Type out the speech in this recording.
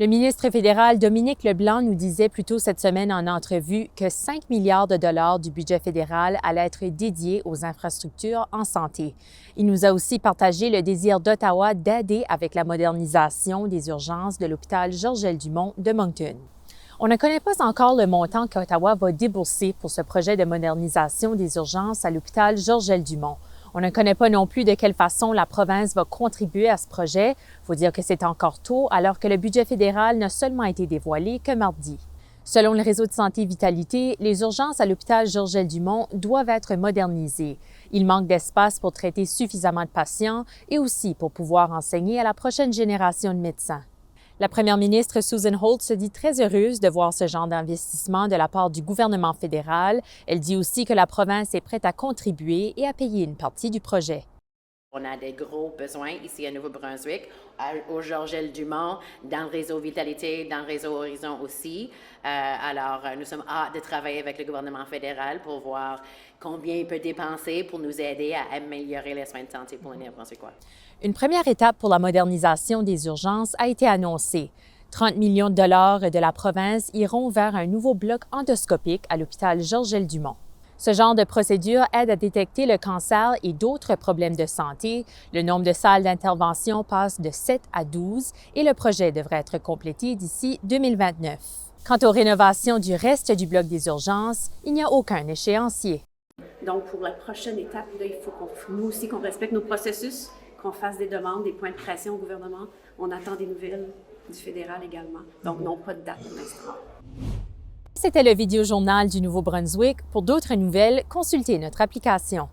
Le ministre fédéral Dominique Leblanc nous disait plus tôt cette semaine en entrevue que 5 milliards de dollars du budget fédéral allaient être dédiés aux infrastructures en santé. Il nous a aussi partagé le désir d'Ottawa d'aider avec la modernisation des urgences de l'hôpital Georges-L. Dumont de Moncton. On ne connaît pas encore le montant qu'Ottawa va débourser pour ce projet de modernisation des urgences à l'hôpital Georges-L. Dumont. On ne connaît pas non plus de quelle façon la province va contribuer à ce projet. Il faut dire que c'est encore tôt, alors que le budget fédéral n'a seulement été dévoilé que mardi. Selon le réseau de santé Vitalité, les urgences à l'hôpital Georges-L. Dumont doivent être modernisées. Il manque d'espace pour traiter suffisamment de patients et aussi pour pouvoir enseigner à la prochaine génération de médecins. La première ministre Susan Holt se dit très heureuse de voir ce genre d'investissement de la part du gouvernement fédéral. Elle dit aussi que la province est prête à contribuer et à payer une partie du projet. On a des gros besoins ici à Nouveau-Brunswick, au Georges-L. Dumont, dans le réseau Vitalité, dans le réseau Horizon aussi. Alors, nous sommes hâte de travailler avec le gouvernement fédéral pour voir combien il peut dépenser pour nous aider à améliorer les soins de santé pour les Néo-Brunswickois. Une première étape pour la modernisation des urgences a été annoncée. 30 millions de dollars de la province iront vers un nouveau bloc endoscopique à l'hôpital Georges-L. Dumont. Ce genre de procédure aide à détecter le cancer et d'autres problèmes de santé. Le nombre de salles d'intervention passe de 7 à 12 et le projet devrait être complété d'ici 2029. Quant aux rénovations du reste du bloc des urgences, il n'y a aucun échéancier. Donc, pour la prochaine étape, là, il faut nous aussi qu'on respecte nos processus, qu'on fasse des demandes, des points de pression au gouvernement. On attend des nouvelles du fédéral également. Donc, non, pas de date pour l'instant. C'était le vidéojournal du Nouveau-Brunswick. Pour d'autres nouvelles, consultez notre application.